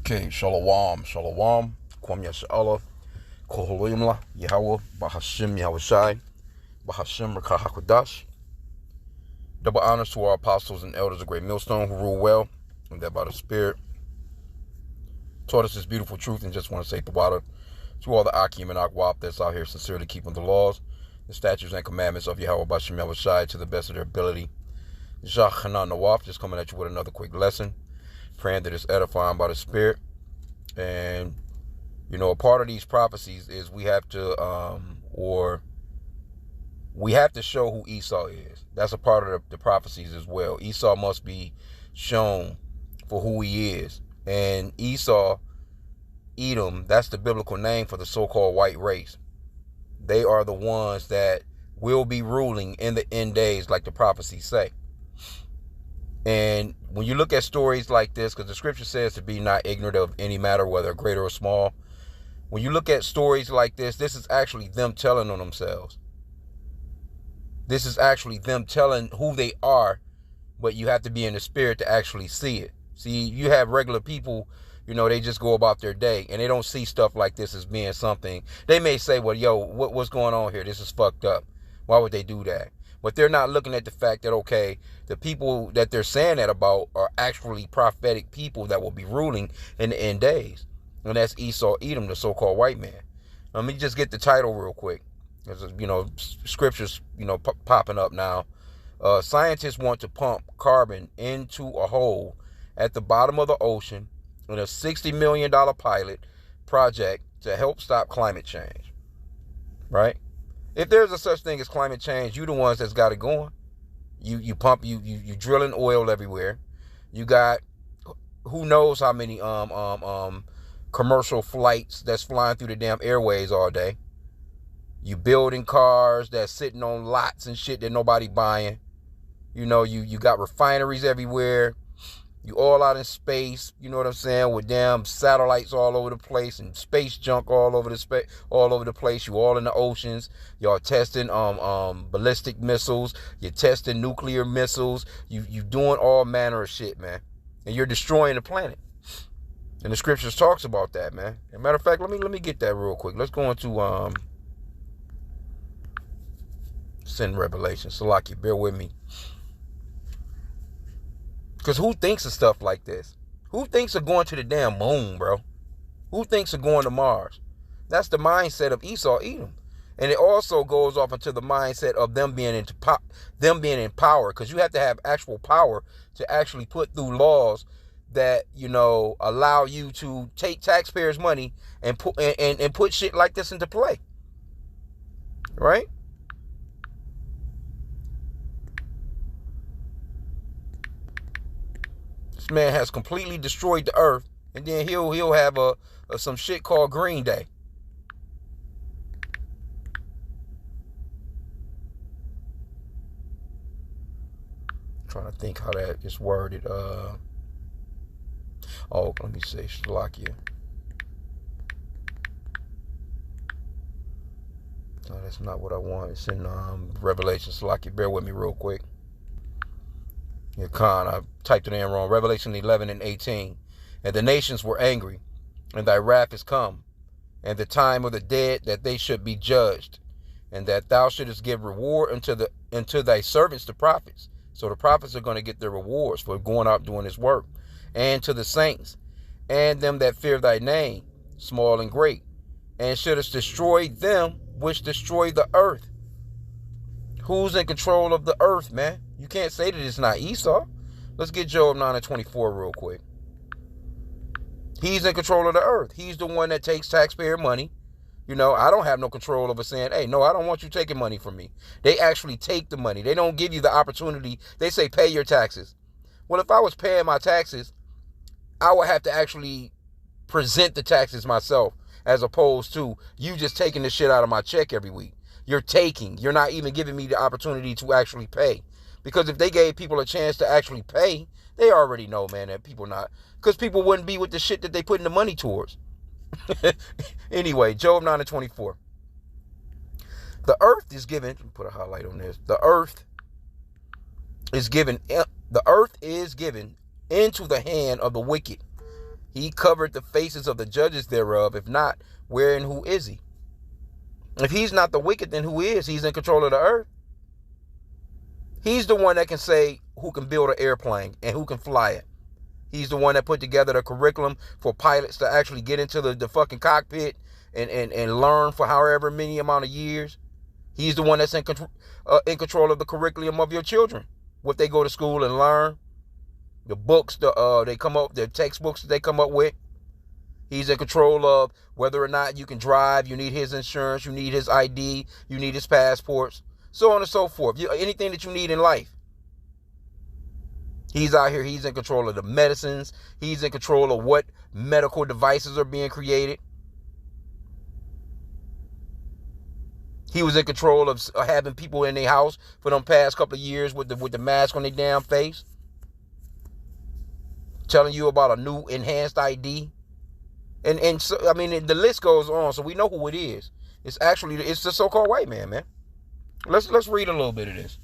Okay, Shalom, Shalom, Kwam Yasha'Allah, Koholimla, Yahweh, Bahashim Yahushai, Bahashim Rakah HaKodash. Double honors to our apostles and elders of Great Millstone who rule well, and that by the Spirit taught us this beautiful truth, and just want to say Tawada to all the H.I.M and Akwab that's out here sincerely keeping the laws, the statutes and commandments of Yahweh Bahashim Yahushai to the best of their ability. Jah Hanan Nawaf, just coming at you with another quick lesson, praying that it's edifying by the Spirit. And a part of these prophecies is we have to show who Esau is. That's a part of the prophecies as well. Esau must be shown for who he is. And Esau, Edom, that's the biblical name for the so-called white race. They are the ones that will be ruling in the end days, like the prophecies say. And when you look at stories like this, because the scripture says to be not ignorant of any matter, whether great or small. When you look at stories like this is actually them telling on themselves. This is actually them telling who they are, but you have to be in the spirit to actually see it. See, you have regular people, they just go about their day, and they don't see stuff like this as being something. They may say, well, yo, what's going on here? This is fucked up. Why would they do that? But they're not looking at the fact that, okay, the people that they're saying that about are actually prophetic people that will be ruling in the end days. And that's Esau, Edom, the so-called white man. Let me just get the title real quick. There's, scriptures, popping up now. Scientists want to pump carbon into a hole at the bottom of the ocean in a $60 million pilot project to help stop climate change. Right? If there's a such thing as climate change, you the ones that's got it going. You pump, you drilling oil everywhere. You got who knows how many commercial flights that's flying through the damn airways all day. You building cars that's sitting on lots and shit that nobody buying. You got refineries everywhere. You all out in space, you know what I'm saying, with damn satellites all over the place and space junk all over the place. You all in the oceans. Y'all testing ballistic missiles. You're testing nuclear missiles. You doing all manner of shit, man. And you're destroying the planet. And the scriptures talks about that, man. As a matter of fact, let me get that real quick. Let's go into Sin Revelation. Salaki, bear with me. Because who thinks of stuff like this? Who thinks of going to the damn moon, bro? Who thinks of going to Mars? That's the mindset of Esau, Edom. And it also goes off into the mindset of them being in power. Because you have to have actual power to actually put through laws that, allow you to take taxpayers' money and put shit like this into play. Right? This man has completely destroyed the earth, and then he'll have some shit called Green Day. I'm trying to think how that is worded. Let me say Shalakia. No, that's not what I want. It's in Revelation. Shalakia, bear with me real quick. I typed it in wrong. Revelation 11 and 18. And the nations were angry, and thy wrath is come, and the time of the dead that they should be judged, and that thou shouldest give reward unto thy servants the prophets. So the prophets are going to get their rewards for going out doing this work, and to the saints, and them that fear thy name, small and great, and shouldest destroy them which destroy the earth. Who's in control of the earth, man? You can't say that it's not Esau. Let's get Job 9 and 24 real quick. He's in control of the earth. He's the one that takes taxpayer money. I don't have no control over saying, hey, no, I don't want you taking money from me. They actually take the money. They don't give you the opportunity. They say, pay your taxes. Well, if I was paying my taxes, I would have to actually present the taxes myself, as opposed to you just taking the shit out of my check every week. You're not even giving me the opportunity to actually pay. Because if they gave people a chance to actually pay, they already know, man, that people not. Because people wouldn't be with the shit that they putting the money towards. Anyway, Job 9 and 24. The earth is given, put a highlight on this. The earth is given into the hand of the wicked. He covered the faces of the judges thereof. If not, where and who is he? If he's not the wicked, then who is? He's in control of the earth. He's the one that can say who can build an airplane and who can fly it. He's the one that put together the curriculum for pilots to actually get into the fucking cockpit and learn for however many amount of years. He's the one that's in control of the curriculum of your children. What they go to school and learn. The books, the textbooks that they come up with. He's in control of whether or not you can drive. You need his insurance. You need his ID. You need his passports. So on and so forth. Anything that you need in life. He's out here. He's in control of the medicines. He's in control of what medical devices are being created. He was in control of having people in their house for them past couple of years with the mask on their damn face. Telling you about a new enhanced ID. And so, I mean, the list goes on, so we know who it is. It's the so-called white man. Let's read a little bit of this.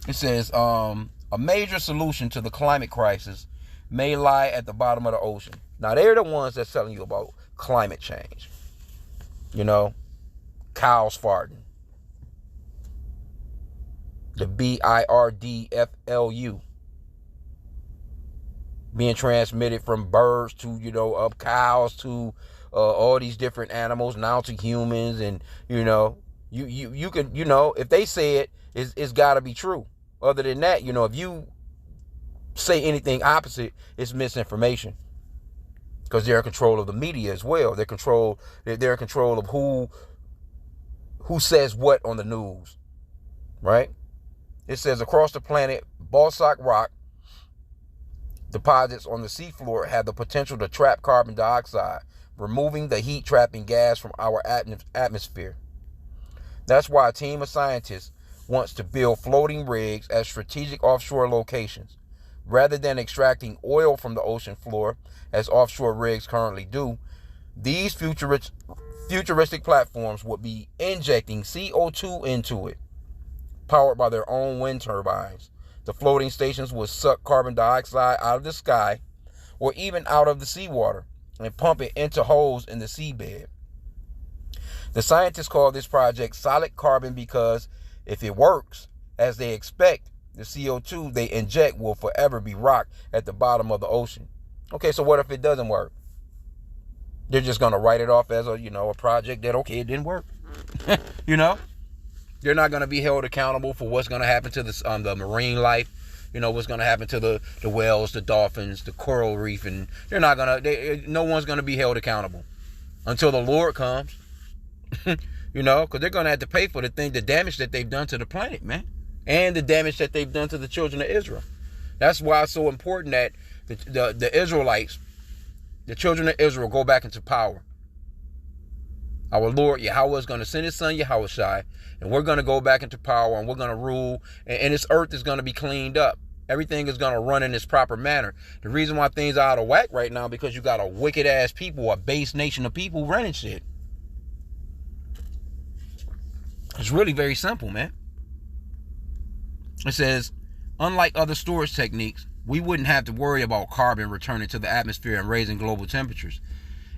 It says, a major solution to the climate crisis may lie at the bottom of the ocean. Now, they're the ones that's telling you about climate change. You know, cows farting. The birdflu. Being transmitted from birds to, cows to all these different animals, now to humans. And, you can, if they say it, it's got to be true. Other than that, if you say anything opposite, it's misinformation. Because they're in control of the media as well. They're in control of who says what on the news. Right? It says across the planet, basalt rock deposits on the seafloor have the potential to trap carbon dioxide, removing the heat-trapping gas from our atmosphere. That's why a team of scientists wants to build floating rigs at strategic offshore locations. Rather than extracting oil from the ocean floor, as offshore rigs currently do, these futuristic platforms would be injecting CO2 into it, powered by their own wind turbines. The floating stations will suck carbon dioxide out of the sky or even out of the seawater and pump it into holes in the seabed. The scientists call this project solid carbon because if it works as they expect, the CO2 they inject will forever be rocked at the bottom of the ocean. Okay, so what if it doesn't work? They're just going to write it off as a project that, okay, it didn't work. They're not going to be held accountable for what's going to happen to the marine life. What's going to happen to the whales, the dolphins, the coral reef, and no one's going to be held accountable until the Lord comes. Because they're going to have to pay for the damage that they've done to the planet, man, and the damage that they've done to the children of Israel. That's why it's so important that the Israelites, the children of Israel, go back into power. Our Lord Yahweh is going to send his son Yahushai, and we're going to go back into power, and we're going to rule, and this earth is going to be cleaned up. Everything is going to run in its proper manner. The reason why things are out of whack right now because you got a wicked ass people, a base nation of people running shit. It's really very simple, man. It says, unlike other storage techniques, we wouldn't have to worry about carbon returning to the atmosphere and raising global temperatures.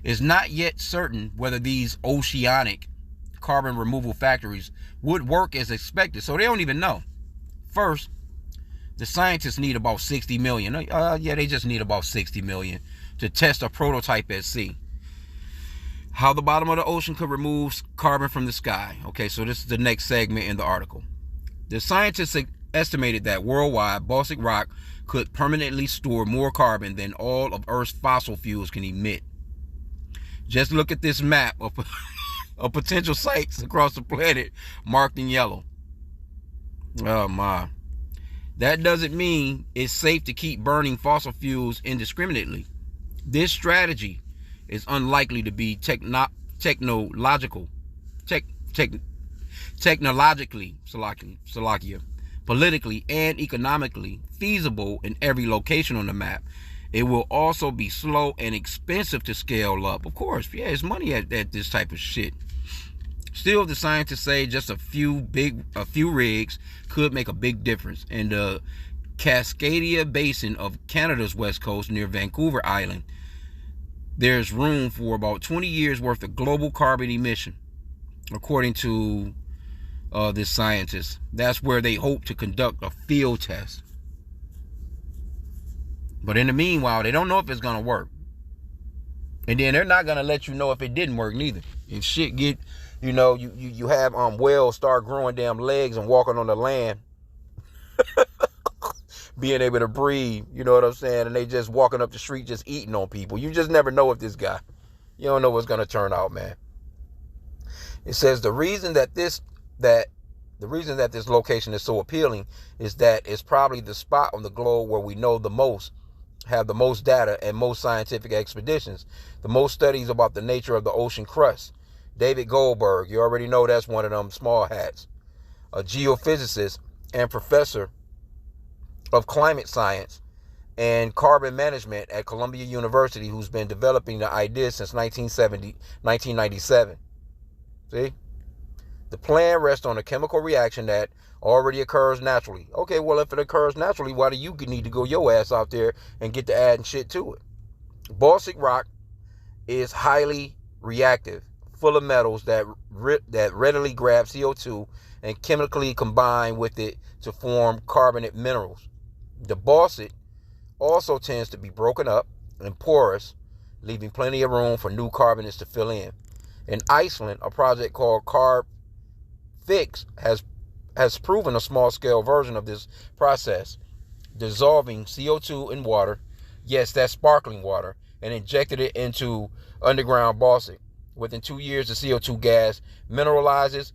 It's not yet certain whether these oceanic carbon removal factories would work as expected, so they don't even know. First, the scientists need about 60 million. They just need about 60 million to test a prototype at sea. How the bottom of the ocean could remove carbon from the sky. Okay, so this is the next segment in the article. The scientists estimated that worldwide basalt rock could permanently store more carbon than all of Earth's fossil fuels can emit. Just look at this map of potential sites across the planet marked in yellow. Oh my. That doesn't mean it's safe to keep burning fossil fuels indiscriminately. This strategy is unlikely to be technologically, politically and economically feasible in every location on the map. It will also be slow and expensive to scale up. Of course, it's money at this type of shit. Still, the scientists say just a few rigs could make a big difference, and the Cascadia Basin of Canada's west coast near Vancouver Island, there's room for about 20 years worth of global carbon emission, according to this scientist. That's where they hope to conduct a field test. But in the meanwhile, they don't know if it's going to work. And then they're not going to let you know if it didn't work neither. If shit get, you have whales start growing damn legs and walking on the land, being able to breathe, you know what I'm saying? And they just walking up the street just eating on people. You just never know if this guy. You don't know what's going to turn out, man. It says the reason that this location is so appealing is that it's probably the spot on the globe where we know the most, have the most data and most scientific expeditions, the most studies about the nature of the ocean crust. David Goldberg, you already know that's one of them small hats, a geophysicist and professor of climate science and carbon management at Columbia University, who's been developing the idea since 1997. See? The plan rests on a chemical reaction that already occurs naturally. Okay, well, if it occurs naturally, why do you need to go your ass out there and get to adding shit to it? Bauxic rock is highly reactive, full of metals that readily grab CO2 and chemically combine with it to form carbonate minerals. The bauxite also tends to be broken up and porous, leaving plenty of room for new carbonates to fill in. In Iceland, a project called Fix has proven a small-scale version of this process, dissolving CO2 in water, yes, that's sparkling water, and injected it into underground bauxite. Within 2 years, the CO2 gas mineralizes,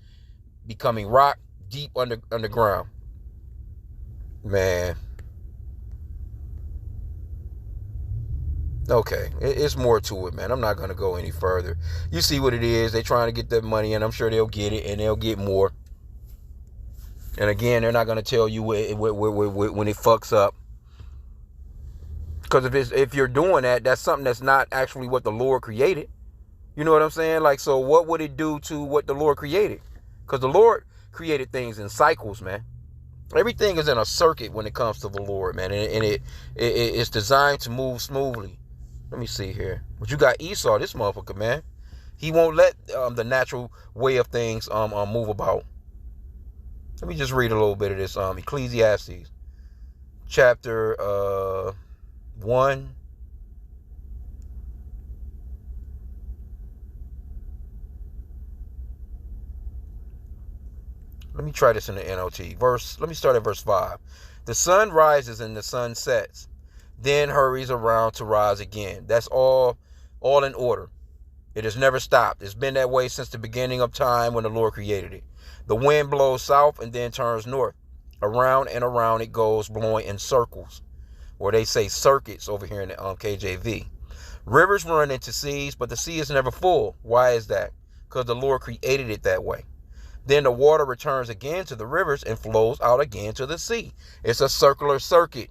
becoming rock deep underground. Man. Okay, it's more to it, man. I'm not going to go any further. You see what it is. They're trying to get that money, and I'm sure they'll get it, and they'll get more. And again, they're not going to tell you when it fucks up. Because if you're doing that, that's something that's not actually what the Lord created. You know what I'm saying? Like, so what would it do to what the Lord created? Because the Lord created things in cycles, man. Everything is in a circuit when it comes to the Lord, man. And it's designed to move smoothly. Let me see here. But you got Esau, this motherfucker, man. He won't let the natural way of things move about. Let me just read a little bit of this. Ecclesiastes, chapter 1. Let me try this in the NLT. Let me start at verse 5. The sun rises and the sun sets, then hurries around to rise again. That's all in order. It has never stopped. It's been that way since the beginning of time when the Lord created it. The wind blows south and then turns north. Around and around it goes, blowing in circles. Or they say circuits over here in the KJV. Rivers run into seas, but the sea is never full. Why is that? Because the Lord created it that way. Then the water returns again to the rivers and flows out again to the sea. It's a circular circuit.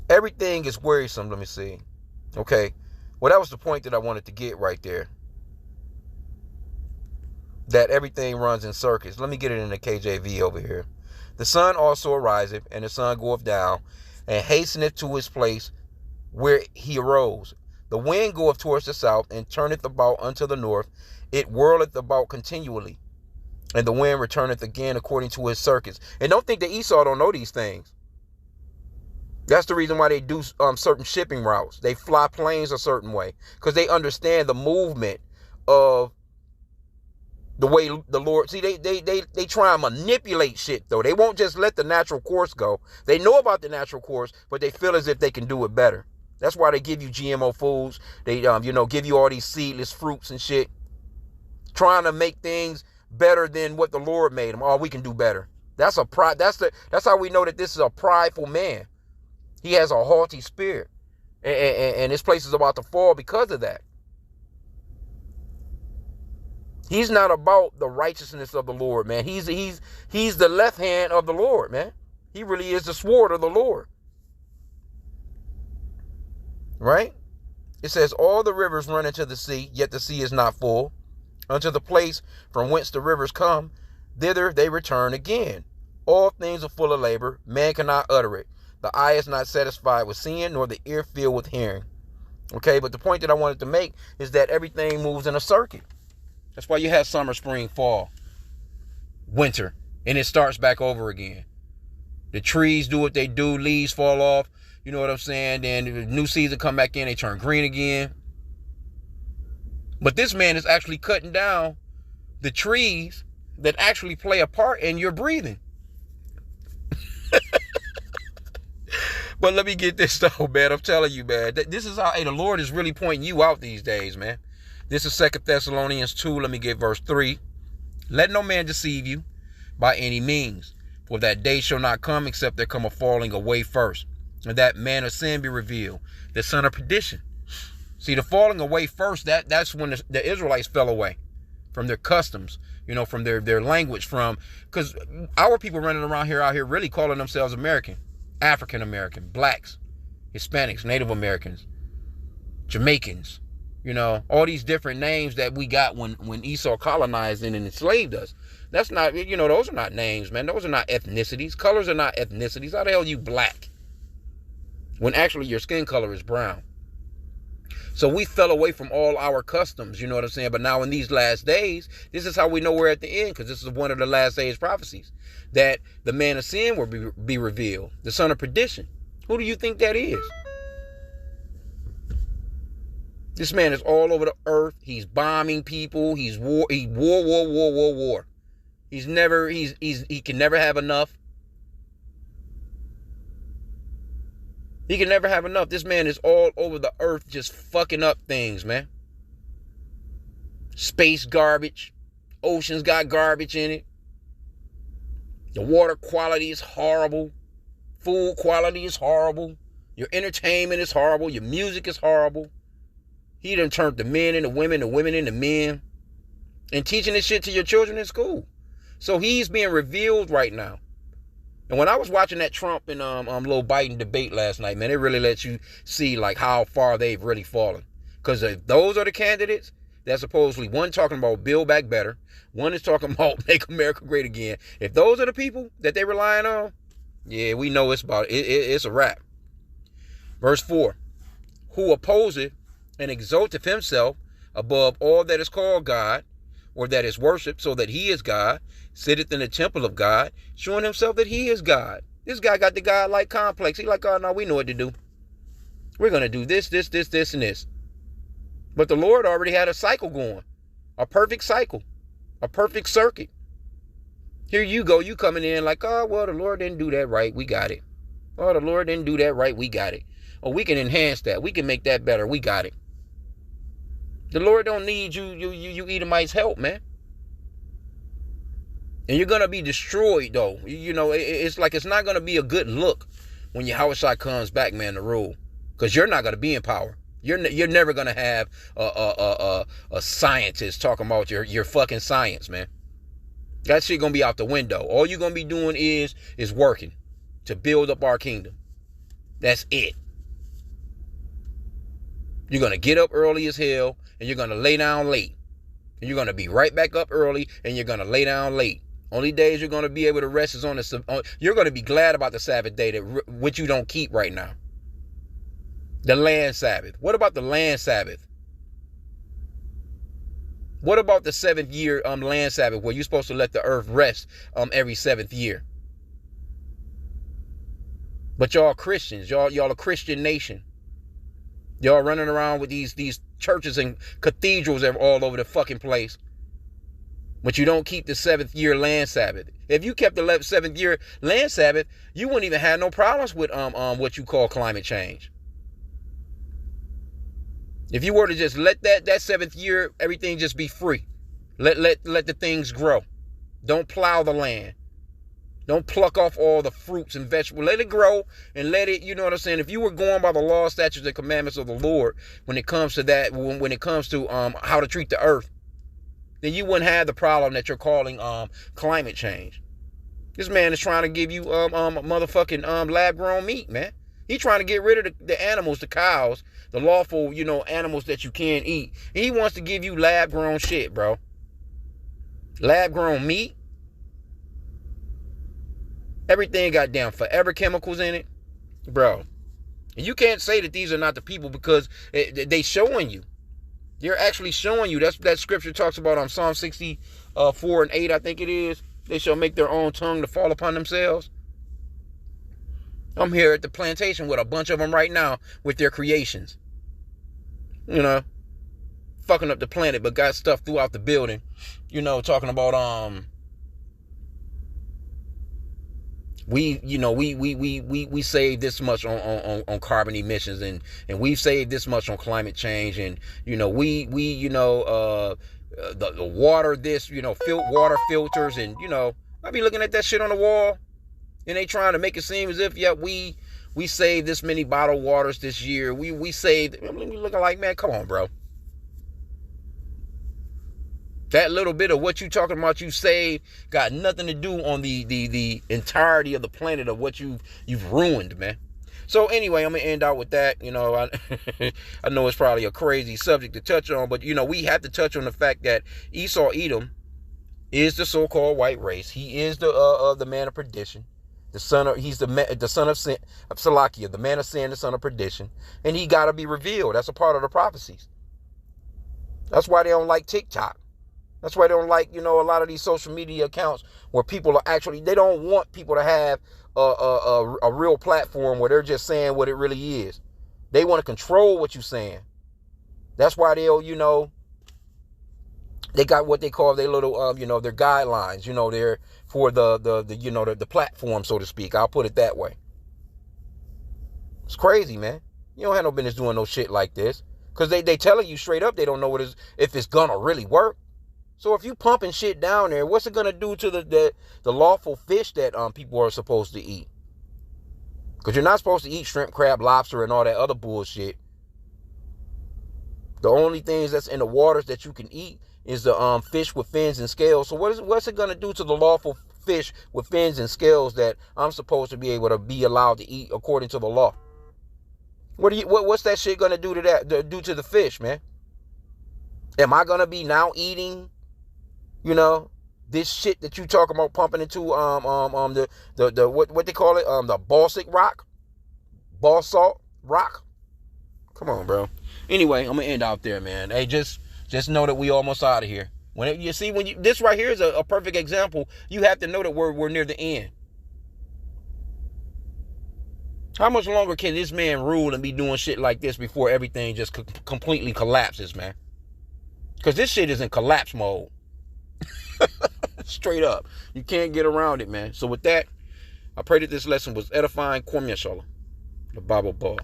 Everything is worrisome. Let me see. Okay. Well, that was the point that I wanted to get right there. That everything runs in circuits. Let me get it in the KJV over here. The sun also ariseth, and the sun goeth down, and hasteneth to his place where he arose. The wind goeth towards the south, and turneth about unto the north. It whirleth about continually, and the wind returneth again according to his circuits. And don't think that Esau don't know these things. That's the reason why they do certain shipping routes. They fly planes a certain way, because they understand the movement of the way the Lord. See, they try and manipulate shit, though. They won't just let the natural course go. They know about the natural course, but they feel as if they can do it better. That's why they give you GMO foods. They give you all these seedless fruits and shit, trying to make things better than what the Lord made them. Oh, we can do better. That's a pride. That's how we know that this is a prideful man. He has a haughty spirit, and this place is about to fall because of that. He's not about the righteousness of the Lord, man. He's the left hand of the Lord, man. He really is the sword of the Lord. Right? It says, all the rivers run into the sea, yet the sea is not full. Unto the place from whence the rivers come, thither they return again. All things are full of labor. Man cannot utter it. The eye is not satisfied with seeing, nor the ear filled with hearing. Okay, but the point that I wanted to make is that everything moves in a circuit. That's why you have summer, spring, fall, winter, and it starts back over again. The trees do what they do, leaves fall off, you know what I'm saying? Then the new season come back in, they turn green again. But this man is actually cutting down the trees that actually play a part in your breathing. But let me get this though, man. I'm telling you, man. This is how the Lord is really pointing you out these days, man. This is 2 Thessalonians 2. Let me get verse 3. Let no man deceive you by any means, for that day shall not come except there come a falling away first, and that man of sin be revealed, the son of perdition. See, the falling away first, that's when the Israelites fell away from their customs, from their language, because our people running around here out here really calling themselves American, African American, blacks, Hispanics, Native Americans, Jamaicans, all these different names that we got when Esau colonized and enslaved us. That's not, those are not names, man. Those are not ethnicities. Colors are not ethnicities. How the hell are you black when actually your skin color is brown? So we fell away from all our customs, you know what I'm saying? But now in these last days, this is how we know we're at the end, because this is one of the last days prophecies, that the man of sin will be revealed, the son of perdition. Who do you think that is? This man is all over the earth. He's bombing people. He's war. He can never have enough. He can never have enough. This man is all over the earth just fucking up things, man. Space garbage. Oceans got garbage in it. The water quality is horrible. Food quality is horrible. Your entertainment is horrible. Your music is horrible. He done turned the men into women, the women into men. And teaching this shit to your children in school. So he's being revealed right now. And when I was watching that Trump and little Biden debate last night, man, it really lets you see like how far they've really fallen. Because those are the candidates that supposedly, one talking about Build Back Better, one is talking about Make America Great Again. If those are the people that they're relying on, yeah, we know it's it's a wrap. Verse 4, who opposeth and exalteth himself above all that is called God, or that is worshipped, so that he is God, sitteth in the temple of God, showing himself that he is God. This guy got the God-like complex. He like, oh, no, we know what to do. We're going to do this, and this. But the Lord already had a cycle going, a perfect cycle, a perfect circuit. Here you go, you coming in like, oh, well, the Lord didn't do that right. We got it. Oh, the Lord didn't do that right. We got it. Oh, we can enhance that. We can make that better. We got it. The Lord don't need you Edomites' help, man. And you're going to be destroyed, though. It's like it's not going to be a good look when Yahushua comes back, man, to rule. Because you're not going to be in power. You're never going to have a scientist talking about your fucking science, man. That shit going to be out the window. All you're going to be doing is working to build up our kingdom. That's it. You're going to get up early as hell, and you're going to lay down late. And you're going to be right back up early, and you're going to lay down late. Only days you're going to be able to rest is on you're going to be glad about the Sabbath day, which you don't keep right now. The land Sabbath. What about the land Sabbath? What about the 7th year land Sabbath, where you're supposed to let the earth rest every 7th year? But y'all Christians, y'all a Christian nation. Y'all running around with these churches and cathedrals all over the fucking place. But you don't keep the 7th year land Sabbath. If you kept the 7th year land Sabbath, you wouldn't even have no problems with what you call climate change. If you were to just let that 7th year, everything just be free. Let the things grow. Don't plow the land. Don't pluck off all the fruits and vegetables. Let it grow and let it, you know what I'm saying? If you were going by the law, statutes, and commandments of the Lord when it comes to that, when it comes to how to treat the earth, then you wouldn't have the problem that you're calling climate change. This man is trying to give you motherfucking lab-grown meat, man. He's trying to get rid of the animals, the cows, the lawful, animals that you can't eat. And he wants to give you lab-grown shit, bro. Lab-grown meat. Everything got damn forever chemicals in it, bro. And you can't say that these are not the people because they showing you. They're actually showing you. That's that scripture talks about on Psalm 64 and 8, I think it is. They shall make their own tongue to fall upon themselves. I'm here at the plantation with a bunch of them right now with their creations. You know, fucking up the planet, but got stuff throughout the building. You know, talking about we saved this much on carbon emissions, and we've saved this much on climate change, and the water, this, water filters, and I be looking at that shit on the wall, and they trying to make it seem as if we saved this many bottled waters this year. We saved. I mean, looking like, man, come on, bro. That little bit of what you talking about you saved got nothing to do on the entirety of the planet of what you've ruined, man. So anyway, I'm gonna end out with that. I know it's probably a crazy subject to touch on, but we have to touch on the fact that Esau Edom is the so-called white race. He is the man of perdition. He's the son of sin, of Salakia, the man of sin, the son of perdition, and he gotta be revealed. That's a part of the prophecies. That's why they don't like TikTok. That's why they don't like, a lot of these social media accounts where people are actually, they don't want people to have a real platform where they're just saying what it really is. They want to control what you're saying. That's why they'll, they got what they call their little, their guidelines, they're for the platform, so to speak. I'll put it that way. It's crazy, man. You don't have no business doing no shit like this. Because they telling you straight up they don't know if it's gonna really work. So if you pumping shit down there, what's it gonna do to the lawful fish that people are supposed to eat? Because you're not supposed to eat shrimp, crab, lobster, and all that other bullshit. The only things that's in the waters that you can eat is the fish with fins and scales. So what's it gonna do to the lawful fish with fins and scales that I'm supposed to be able to be allowed to eat according to the law? What's that shit gonna do to the fish, man? Am I gonna be now eating, this shit that you talking about pumping into the what they call it, the balsalt rock? Come on, bro. Anyway, I'm gonna end out there, man. Hey, just know that we almost out of here. This right here is a perfect example. You have to know that we're near the end. How much longer can this man rule and be doing shit like this before everything just completely collapses, man? Because this shit is in collapse mode. Straight up. You can't get around it, man. So with that, I pray that this lesson was edifying. Kwam Yashala, the Bible Ball.